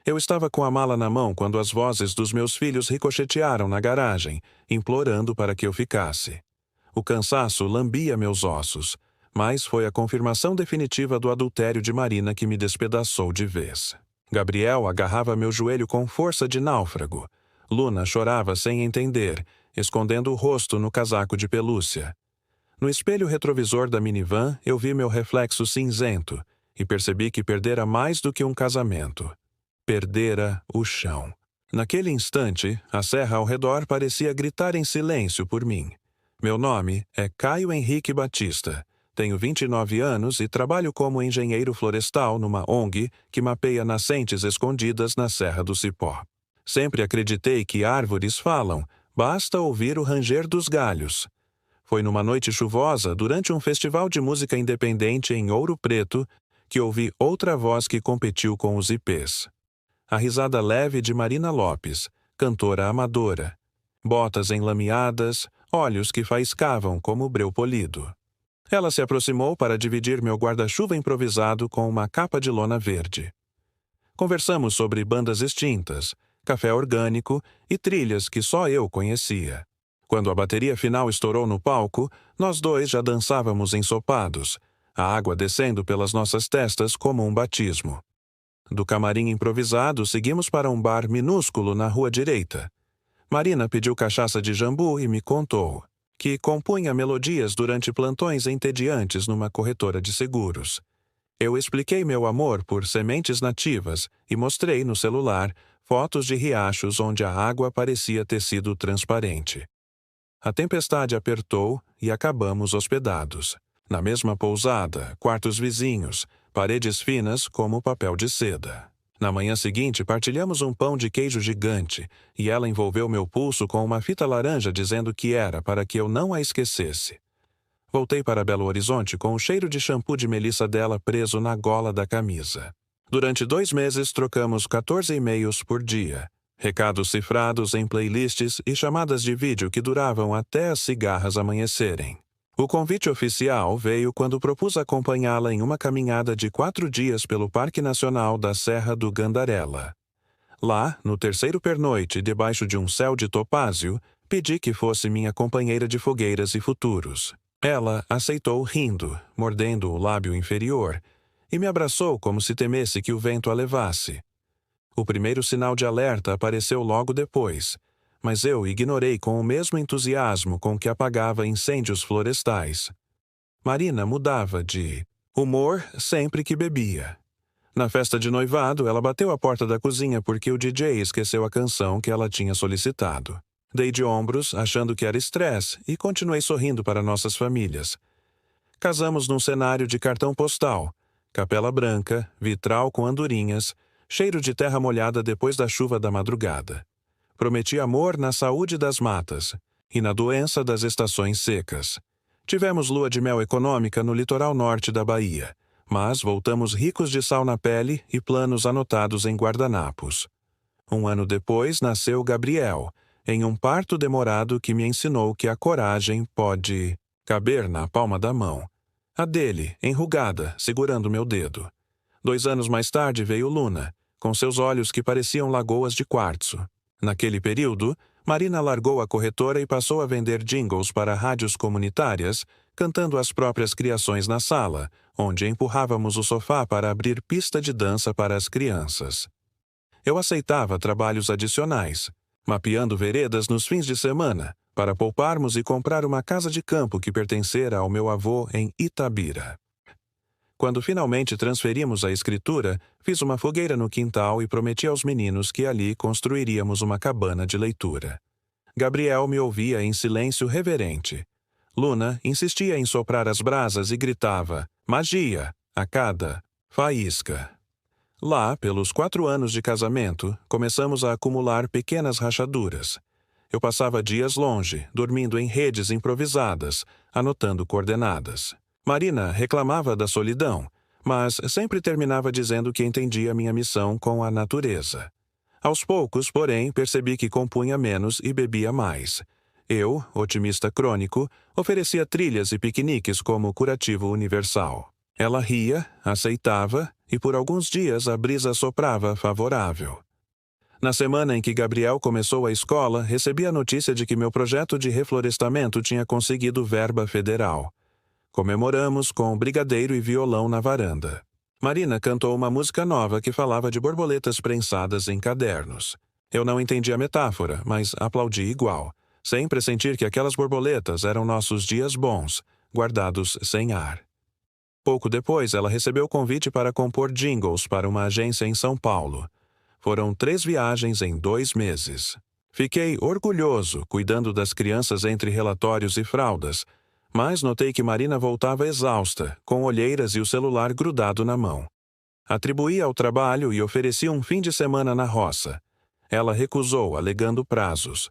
Eu estava com a mala na mão quando as vozes dos meus filhos ricochetearam na garagem, implorando para que eu ficasse. O cansaço lambia meus ossos, mas foi a confirmação definitiva do adultério de Marina que me despedaçou de vez. Gabriel agarrava meu joelho com força de náufrago. Luna chorava sem entender, escondendo o rosto no casaco de pelúcia. No espelho retrovisor da minivan, eu vi meu reflexo cinzento e percebi que perdera mais do que um casamento. Perdera o chão. Naquele instante, a serra ao redor parecia gritar em silêncio por mim. Meu nome é Caio Henrique Batista. Tenho 29 anos e trabalho como engenheiro florestal numa ONG que mapeia nascentes escondidas na Serra do Cipó. Sempre acreditei que árvores falam, basta ouvir o ranger dos galhos. Foi numa noite chuvosa, durante um festival de música independente em Ouro Preto, que ouvi outra voz que competiu com os ipês. A risada leve de Marina Lopes, cantora amadora. Botas enlameadas, olhos que faiscavam como breu polido. Ela se aproximou para dividir meu guarda-chuva improvisado com uma capa de lona verde. Conversamos sobre bandas extintas, café orgânico e trilhas que só eu conhecia. Quando a bateria final estourou no palco, nós dois já dançávamos ensopados, a água descendo pelas nossas testas como um batismo. Do camarim improvisado, seguimos para um bar minúsculo na rua direita. Marina pediu cachaça de jambu e me contou que compunha melodias durante plantões entediantes numa corretora de seguros. Eu expliquei meu amor por sementes nativas e mostrei no celular fotos de riachos onde a água parecia tecido transparente. A tempestade apertou e acabamos hospedados. Na mesma pousada, quartos vizinhos, paredes finas como papel de seda. Na manhã seguinte, partilhamos um pão de queijo gigante e ela envolveu meu pulso com uma fita laranja dizendo que era para que eu não a esquecesse. Voltei para Belo Horizonte com o cheiro de shampoo de melissa dela preso na gola da camisa. Durante 2 meses, trocamos 14 e-mails por dia. Recados cifrados em playlists e chamadas de vídeo que duravam até as cigarras amanhecerem. O convite oficial veio quando propus acompanhá-la em uma caminhada de 4 dias pelo Parque Nacional da Serra do Gandarela. Lá, no terceiro pernoite, debaixo de um céu de topázio, pedi que fosse minha companheira de fogueiras e futuros. Ela aceitou rindo, mordendo o lábio inferior, e me abraçou como se temesse que o vento a levasse. O primeiro sinal de alerta apareceu logo depois, mas eu ignorei com o mesmo entusiasmo com que apagava incêndios florestais. Marina mudava de humor sempre que bebia. Na festa de noivado, ela bateu a porta da cozinha porque o DJ esqueceu a canção que ela tinha solicitado. Dei de ombros, achando que era estresse, e continuei sorrindo para nossas famílias. Casamos num cenário de cartão postal, capela branca, vitral com andorinhas, cheiro de terra molhada depois da chuva da madrugada. Prometi amor na saúde das matas e na doença das estações secas. Tivemos lua de mel econômica no litoral norte da Bahia, mas voltamos ricos de sal na pele e planos anotados em guardanapos. 1 ano depois nasceu Gabriel, em um parto demorado que me ensinou que a coragem pode caber na palma da mão. A dele, enrugada, segurando meu dedo. 2 anos mais tarde veio Luna, com seus olhos que pareciam lagoas de quartzo. Naquele período, Marina largou a corretora e passou a vender jingles para rádios comunitárias, cantando as próprias criações na sala, onde empurrávamos o sofá para abrir pista de dança para as crianças. Eu aceitava trabalhos adicionais, mapeando veredas nos fins de semana, para pouparmos e comprar uma casa de campo que pertencera ao meu avô em Itabira. Quando finalmente transferimos a escritura, fiz uma fogueira no quintal e prometi aos meninos que ali construiríamos uma cabana de leitura. Gabriel me ouvia em silêncio reverente. Luna insistia em soprar as brasas e gritava, magia, a cada faísca. Lá, pelos 4 anos de casamento, começamos a acumular pequenas rachaduras. Eu passava dias longe, dormindo em redes improvisadas, anotando coordenadas. Marina reclamava da solidão, mas sempre terminava dizendo que entendia minha missão com a natureza. Aos poucos, porém, percebi que compunha menos e bebia mais. Eu, otimista crônico, oferecia trilhas e piqueniques como curativo universal. Ela ria, aceitava e por alguns dias a brisa soprava favorável. Na semana em que Gabriel começou a escola, recebi a notícia de que meu projeto de reflorestamento tinha conseguido verba federal. Comemoramos com brigadeiro e violão na varanda. Marina cantou uma música nova que falava de borboletas prensadas em cadernos. Eu não entendi a metáfora, mas aplaudi igual, sem pressentir que aquelas borboletas eram nossos dias bons, guardados sem ar. Pouco depois, ela recebeu o convite para compor jingles para uma agência em São Paulo. Foram 3 viagens em 2 meses. Fiquei orgulhoso, cuidando das crianças entre relatórios e fraldas, mas notei que Marina voltava exausta, com olheiras e o celular grudado na mão. Atribuí ao trabalho e ofereci um fim de semana na roça. Ela recusou, alegando prazos.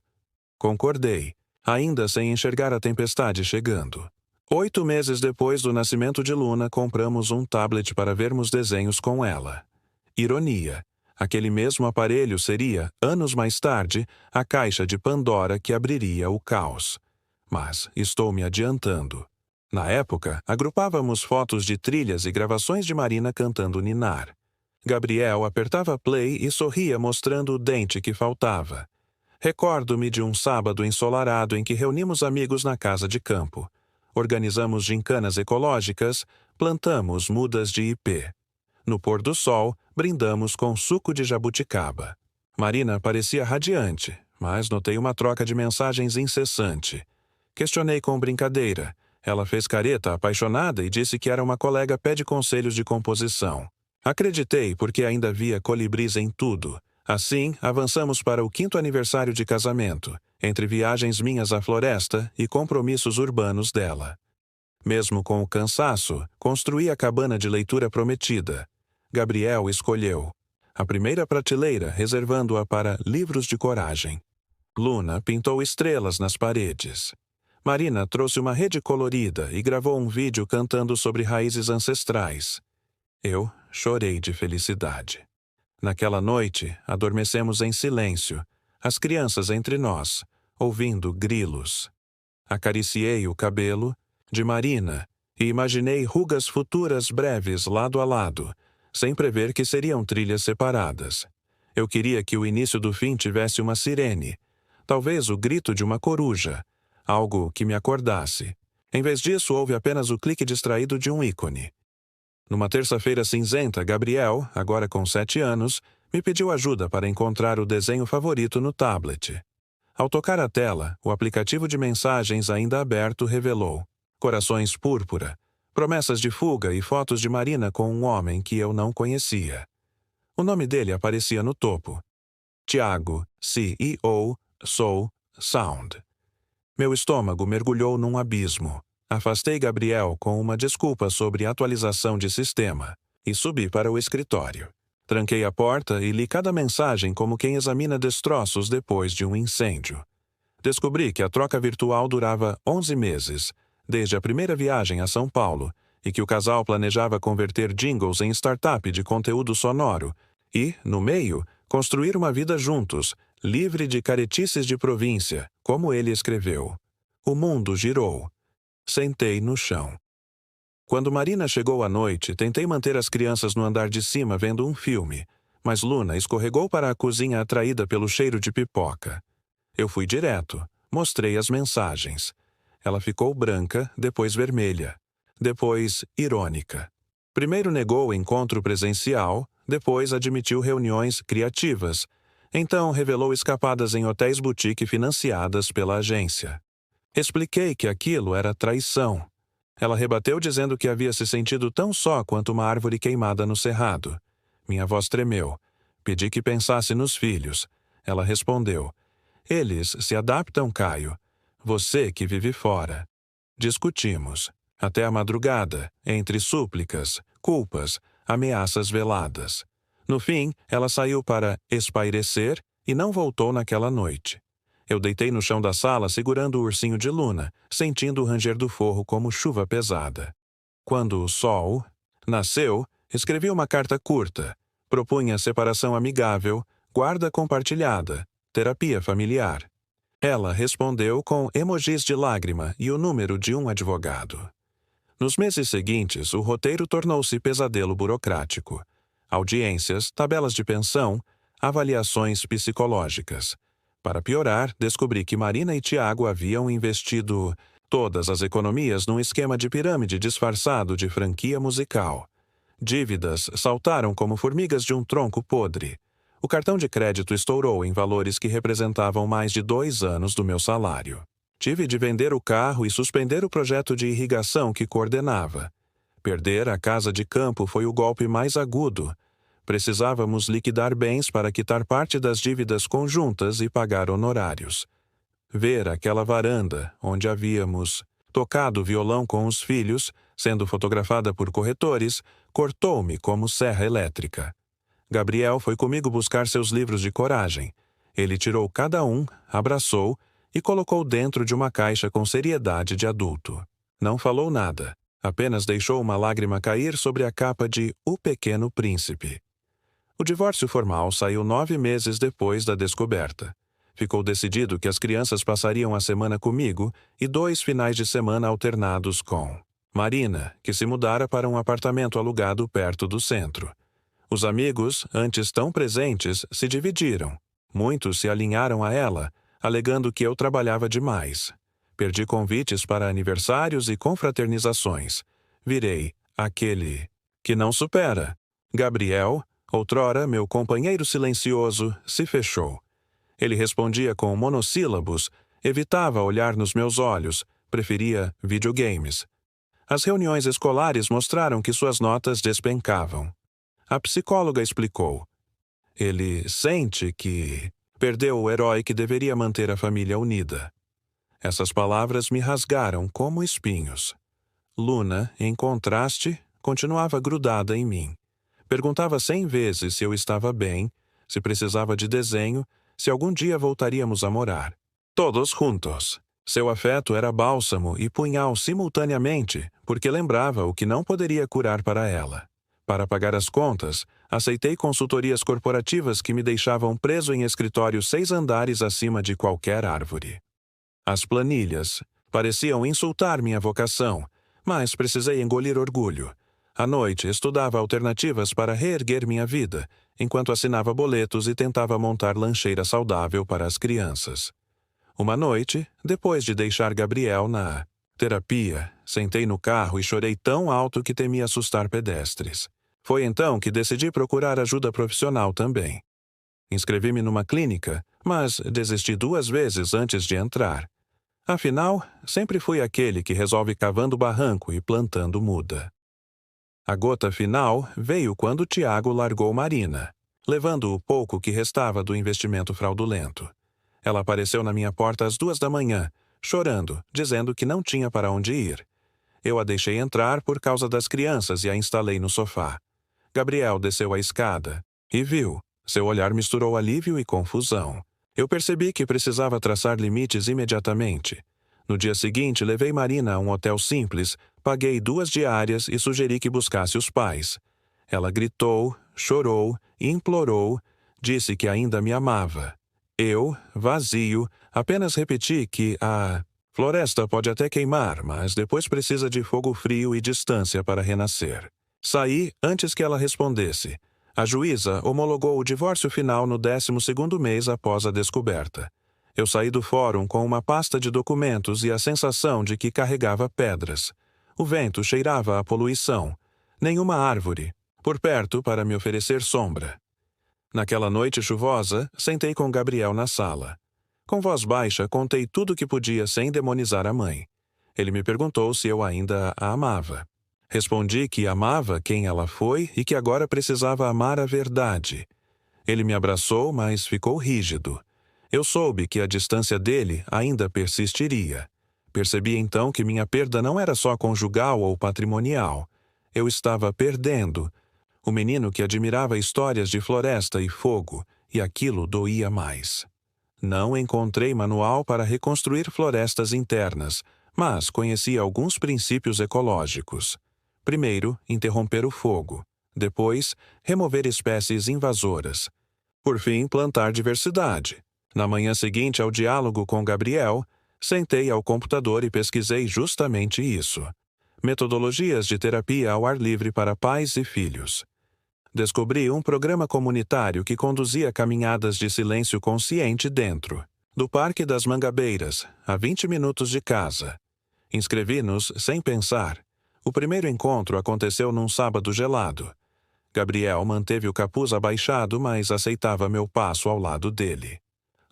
Concordei, ainda sem enxergar a tempestade chegando. 8 meses depois do nascimento de Luna, compramos um tablet para vermos desenhos com ela. Ironia. Aquele mesmo aparelho seria, anos mais tarde, a caixa de Pandora que abriria o caos. Mas estou me adiantando. Na época, agrupávamos fotos de trilhas e gravações de Marina cantando ninar. Gabriel apertava play e sorria mostrando o dente que faltava. Recordo-me de um sábado ensolarado em que reunimos amigos na casa de campo. Organizamos gincanas ecológicas, plantamos mudas de ipê. No pôr do sol, brindamos com suco de jabuticaba. Marina parecia radiante, mas notei uma troca de mensagens incessante. Questionei com brincadeira. Ela fez careta apaixonada e disse que era uma colega pede conselhos de composição. Acreditei porque ainda via colibris em tudo. Assim, avançamos para o 5º aniversário de casamento, entre viagens minhas à floresta e compromissos urbanos dela. Mesmo com o cansaço, construí a cabana de leitura prometida. Gabriel escolheu a primeira prateleira, reservando-a para livros de coragem. Luna pintou estrelas nas paredes. Marina trouxe uma rede colorida e gravou um vídeo cantando sobre raízes ancestrais. Eu chorei de felicidade. Naquela noite, adormecemos em silêncio, as crianças entre nós, ouvindo grilos. Acariciei o cabelo de Marina e imaginei rugas futuras breves lado a lado, sem prever que seriam trilhas separadas. Eu queria que o início do fim tivesse uma sirene, talvez o grito de uma coruja, algo que me acordasse. Em vez disso, houve apenas o clique distraído de um ícone. Numa terça-feira cinzenta, Gabriel, agora com 7 anos, me pediu ajuda para encontrar o desenho favorito no tablet. Ao tocar a tela, o aplicativo de mensagens ainda aberto revelou corações púrpura, promessas de fuga e fotos de Marina com um homem que eu não conhecia. O nome dele aparecia no topo. Tiago, CEO, Soul, Sound. Meu estômago mergulhou num abismo. Afastei Gabriel com uma desculpa sobre atualização de sistema e subi para o escritório. Tranquei a porta e li cada mensagem como quem examina destroços depois de um incêndio. Descobri que a troca virtual durava 11 meses, desde a primeira viagem a São Paulo, e que o casal planejava converter jingles em startup de conteúdo sonoro e, no meio, construir uma vida juntos, livre de caretices de província, como ele escreveu. O mundo girou. Sentei no chão. Quando Marina chegou à noite, tentei manter as crianças no andar de cima vendo um filme, mas Luna escorregou para a cozinha atraída pelo cheiro de pipoca. Eu fui direto, mostrei as mensagens. Ela ficou branca, depois vermelha, depois irônica. Primeiro negou o encontro presencial, depois admitiu reuniões criativas, então revelou escapadas em hotéis boutique financiadas pela agência. Expliquei que aquilo era traição. Ela rebateu dizendo que havia se sentido tão só quanto uma árvore queimada no cerrado. Minha voz tremeu. Pedi que pensasse nos filhos. Ela respondeu: eles se adaptam, Caio. Você que vive fora. Discutimos. Até a madrugada, entre súplicas, culpas, ameaças veladas. No fim, ela saiu para espairecer e não voltou naquela noite. Eu deitei no chão da sala segurando o ursinho de Luna, sentindo o ranger do forro como chuva pesada. Quando o sol nasceu, escrevi uma carta curta. Propunha separação amigável, guarda compartilhada, terapia familiar. Ela respondeu com emojis de lágrima e o número de um advogado. Nos meses seguintes, o roteiro tornou-se pesadelo burocrático. audiências, tabelas de pensão, avaliações psicológicas. Para piorar, descobri que Marina e Tiago haviam investido todas as economias num esquema de pirâmide disfarçado de franquia musical. Dívidas saltaram como formigas de um tronco podre. O cartão de crédito estourou em valores que representavam mais de 2 anos do meu salário. Tive de vender o carro e suspender o projeto de irrigação que coordenava. Perder a casa de campo foi o golpe mais agudo. Precisávamos liquidar bens para quitar parte das dívidas conjuntas e pagar honorários. Ver aquela varanda, onde havíamos tocado violão com os filhos, sendo fotografada por corretores, cortou-me como serra elétrica. Gabriel foi comigo buscar seus livros de coragem. Ele tirou cada um, abraçou e colocou dentro de uma caixa com seriedade de adulto. Não falou nada, apenas deixou uma lágrima cair sobre a capa de O Pequeno Príncipe. O divórcio formal saiu 9 meses depois da descoberta. Ficou decidido que as crianças passariam a semana comigo e 2 finais de semana alternados com Marina, que se mudara para um apartamento alugado perto do centro. Os amigos, antes tão presentes, se dividiram. Muitos se alinharam a ela, alegando que eu trabalhava demais. Perdi convites para aniversários e confraternizações. Virei aquele que não supera. Gabriel, outrora meu companheiro silencioso, se fechou. Ele respondia com monossílabos, evitava olhar nos meus olhos, preferia videogames. As reuniões escolares mostraram que suas notas despencavam. A psicóloga explicou. Ele sente que perdeu o herói que deveria manter a família unida. Essas palavras me rasgaram como espinhos. Luna, em contraste, continuava grudada em mim. Perguntava 100 vezes se eu estava bem, se precisava de desenho, se algum dia voltaríamos a morar. Todos juntos. Seu afeto era bálsamo e punhal simultaneamente, porque lembrava o que não poderia curar para ela. Para pagar as contas, aceitei consultorias corporativas que me deixavam preso em escritórios 6 andares acima de qualquer árvore. As planilhas pareciam insultar minha vocação, mas precisei engolir orgulho. À noite, estudava alternativas para reerguer minha vida, enquanto assinava boletos e tentava montar lancheira saudável para as crianças. Uma noite, depois de deixar Gabriel na terapia, sentei no carro e chorei tão alto que temia assustar pedestres. Foi então que decidi procurar ajuda profissional também. Inscrevi-me numa clínica, mas desisti 2 vezes antes de entrar. Afinal, sempre fui aquele que resolve cavando barranco e plantando muda. A gota final veio quando Tiago largou Marina, levando o pouco que restava do investimento fraudulento. Ela apareceu na minha porta às 2 da manhã, chorando, dizendo que não tinha para onde ir. Eu a deixei entrar por causa das crianças e a instalei no sofá. Gabriel desceu a escada e viu. Seu olhar misturou alívio e confusão. Eu percebi que precisava traçar limites imediatamente. No dia seguinte, levei Marina a um hotel simples, paguei 2 diárias e sugeri que buscasse os pais. Ela gritou, chorou, implorou, disse que ainda me amava. Eu, vazio, apenas repeti que a floresta pode até queimar, mas depois precisa de fogo frio e distância para renascer. Saí antes que ela respondesse. A juíza homologou o divórcio final no 12º mês após a descoberta. Eu saí do fórum com uma pasta de documentos e a sensação de que carregava pedras. O vento cheirava a poluição. Nenhuma árvore por perto para me oferecer sombra. Naquela noite chuvosa, sentei com Gabriel na sala. Com voz baixa, contei tudo o que podia sem demonizar a mãe. Ele me perguntou se eu ainda a amava. Respondi que amava quem ela foi e que agora precisava amar a verdade. Ele me abraçou, mas ficou rígido. Eu soube que a distância dele ainda persistiria. Percebi então que minha perda não era só conjugal ou patrimonial. Eu estava perdendo o menino que admirava histórias de floresta e fogo, e aquilo doía mais. Não encontrei manual para reconstruir florestas internas, mas conhecia alguns princípios ecológicos. Primeiro, interromper o fogo. Depois, remover espécies invasoras. Por fim, plantar diversidade. Na manhã seguinte ao diálogo com Gabriel, sentei ao computador e pesquisei justamente isso. Metodologias de terapia ao ar livre para pais e filhos. Descobri um programa comunitário que conduzia caminhadas de silêncio consciente dentro do Parque das Mangabeiras, a 20 minutos de casa. Inscrevi-nos sem pensar. O primeiro encontro aconteceu num sábado gelado. Gabriel manteve o capuz abaixado, mas aceitava meu passo ao lado dele.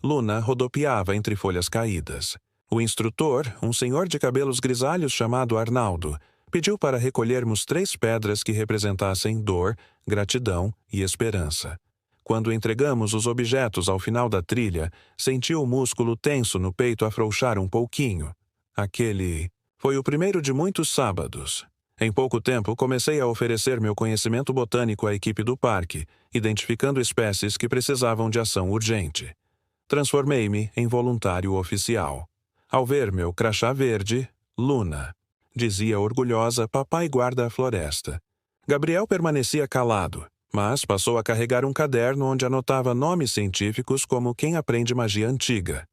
Luna rodopiava entre folhas caídas. O instrutor, um senhor de cabelos grisalhos chamado Arnaldo, pediu para recolhermos 3 pedras que representassem dor, gratidão e esperança. Quando entregamos os objetos ao final da trilha, senti o músculo tenso no peito afrouxar um pouquinho. Aquele foi o primeiro de muitos sábados. Em pouco tempo, comecei a oferecer meu conhecimento botânico à equipe do parque, identificando espécies que precisavam de ação urgente. Transformei-me em voluntário oficial. Ao ver meu crachá verde, Luna, dizia orgulhosa, papai guarda a floresta. Gabriel permanecia calado, mas passou a carregar um caderno onde anotava nomes científicos como quem aprende magia antiga.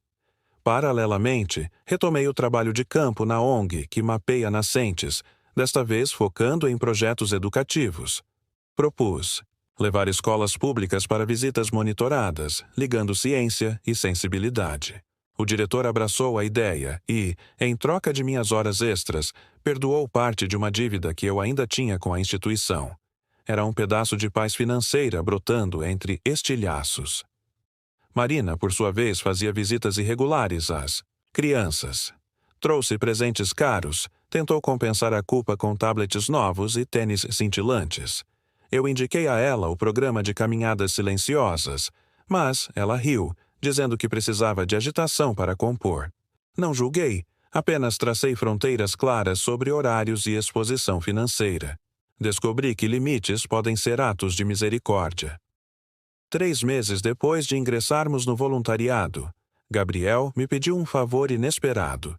Paralelamente, retomei o trabalho de campo na ONG que mapeia nascentes, desta vez focando em projetos educativos. Propus levar escolas públicas para visitas monitoradas, ligando ciência e sensibilidade. O diretor abraçou a ideia e, em troca de minhas horas extras, perdoou parte de uma dívida que eu ainda tinha com a instituição. Era um pedaço de paz financeira brotando entre estilhaços. Marina, por sua vez, fazia visitas irregulares às crianças. Trouxe presentes caros, tentou compensar a culpa com tablets novos e tênis cintilantes. Eu indiquei a ela o programa de caminhadas silenciosas, mas ela riu, dizendo que precisava de agitação para compor. Não julguei, apenas tracei fronteiras claras sobre horários e exposição financeira. Descobri que limites podem ser atos de misericórdia. 3 meses depois de ingressarmos no voluntariado, Gabriel me pediu um favor inesperado.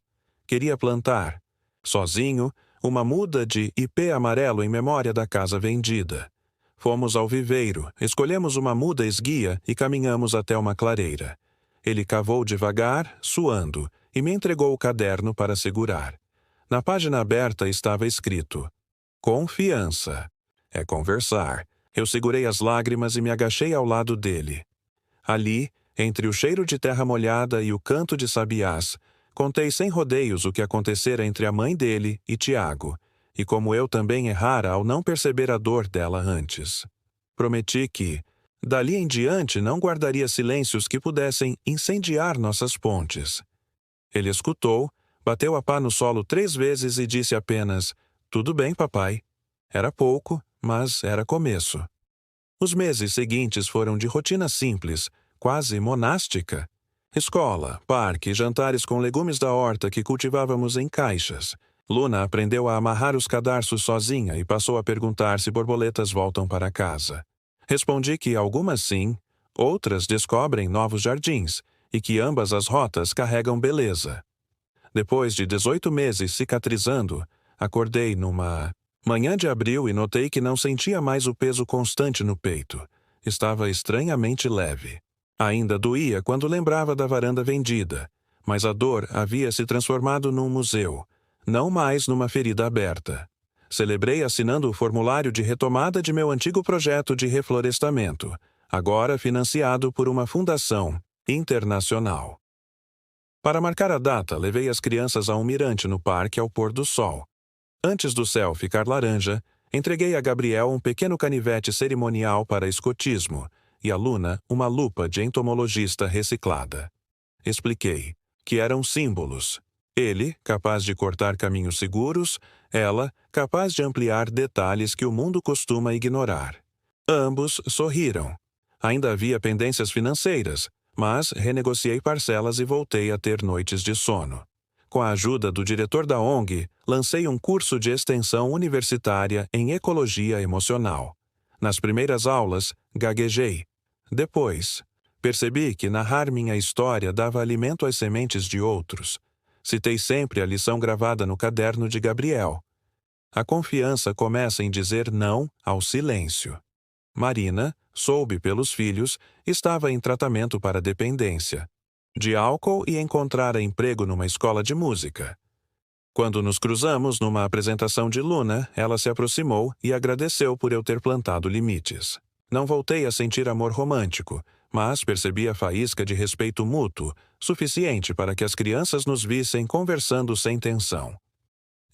Queria plantar, sozinho, uma muda de ipê amarelo em memória da casa vendida. Fomos ao viveiro, escolhemos uma muda esguia e caminhamos até uma clareira. Ele cavou devagar, suando, e me entregou o caderno para segurar. Na página aberta estava escrito: Confiança. É conversar. Eu segurei as lágrimas e me agachei ao lado dele. Ali, entre o cheiro de terra molhada e o canto de sabiás, contei sem rodeios o que acontecera entre a mãe dele e Tiago, e como eu também errara ao não perceber a dor dela antes. Prometi que, dali em diante, não guardaria silêncios que pudessem incendiar nossas pontes. Ele escutou, bateu a pá no solo 3 vezes e disse apenas: "Tudo bem, papai." Era pouco, mas era começo. Os meses seguintes foram de rotina simples, quase monástica. Escola, parque, jantares com legumes da horta que cultivávamos em caixas. Luna aprendeu a amarrar os cadarços sozinha e passou a perguntar se borboletas voltam para casa. Respondi que algumas sim, outras descobrem novos jardins, e que ambas as rotas carregam beleza. Depois de 18 meses cicatrizando, acordei numa manhã de abril e notei que não sentia mais o peso constante no peito. Estava estranhamente leve. Ainda doía quando lembrava da varanda vendida, mas a dor havia se transformado num museu, não mais numa ferida aberta. Celebrei assinando o formulário de retomada de meu antigo projeto de reflorestamento, agora financiado por uma fundação internacional. Para marcar a data, levei as crianças a um mirante no parque ao pôr do sol. Antes do céu ficar laranja, entreguei a Gabriel um pequeno canivete cerimonial para escotismo e a Luna uma lupa de entomologista reciclada. Expliquei que eram símbolos. Ele, capaz de cortar caminhos seguros, ela, capaz de ampliar detalhes que o mundo costuma ignorar. Ambos sorriram. Ainda havia pendências financeiras, mas renegociei parcelas e voltei a ter noites de sono. Com a ajuda do diretor da ONG, lancei um curso de extensão universitária em ecologia emocional. Nas primeiras aulas, gaguejei. Depois, percebi que narrar minha história dava alimento às sementes de outros. Citei sempre a lição gravada no caderno de Gabriel. A confiança começa em dizer não ao silêncio. Marina, soube pelos filhos, estava em tratamento para dependência de álcool e encontrara emprego numa escola de música. Quando nos cruzamos numa apresentação de Luna, ela se aproximou e agradeceu por eu ter plantado limites. Não voltei a sentir amor romântico, mas percebi a faísca de respeito mútuo, suficiente para que as crianças nos vissem conversando sem tensão.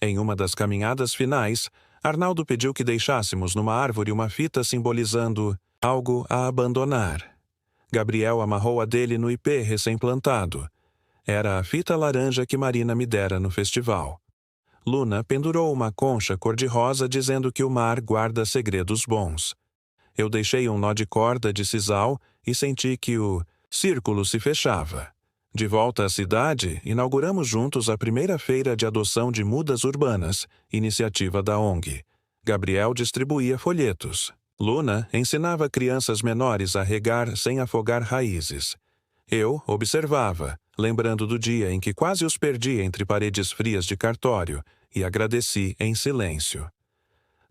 Em uma das caminhadas finais, Arnaldo pediu que deixássemos numa árvore uma fita simbolizando algo a abandonar. Gabriel amarrou a dele no ipê recém-plantado. Era a fita laranja que Marina me dera no festival. Luna pendurou uma concha cor-de-rosa dizendo que o mar guarda segredos bons. Eu deixei um nó de corda de sisal e senti que o círculo se fechava. De volta à cidade, inauguramos juntos a primeira feira de adoção de mudas urbanas, iniciativa da ONG. Gabriel distribuía folhetos. Luna ensinava crianças menores a regar sem afogar raízes. Eu observava, lembrando do dia em que quase os perdi entre paredes frias de cartório, e agradeci em silêncio.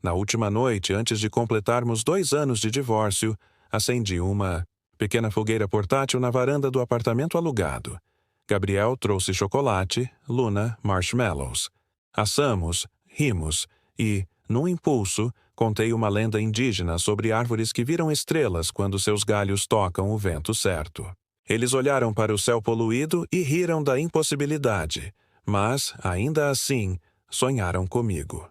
Na última noite, antes de completarmos 2 anos de divórcio, acendi uma pequena fogueira portátil na varanda do apartamento alugado. Gabriel trouxe chocolate, Luna, marshmallows. Assamos, rimos e, num impulso, contei uma lenda indígena sobre árvores que viram estrelas quando seus galhos tocam o vento certo. Eles olharam para o céu poluído e riram da impossibilidade, mas, ainda assim, sonharam comigo.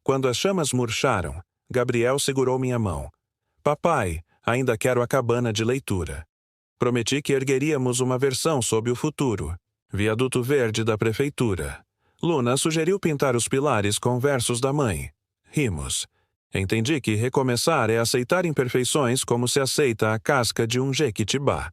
Quando as chamas murcharam, Gabriel segurou minha mão. Papai, ainda quero a cabana de leitura. Prometi que ergueríamos uma versão sob o futuro. Viaduto verde da prefeitura. Luna sugeriu pintar os pilares com versos da mãe. Rimos. Entendi que recomeçar é aceitar imperfeições como se aceita a casca de um jequitibá.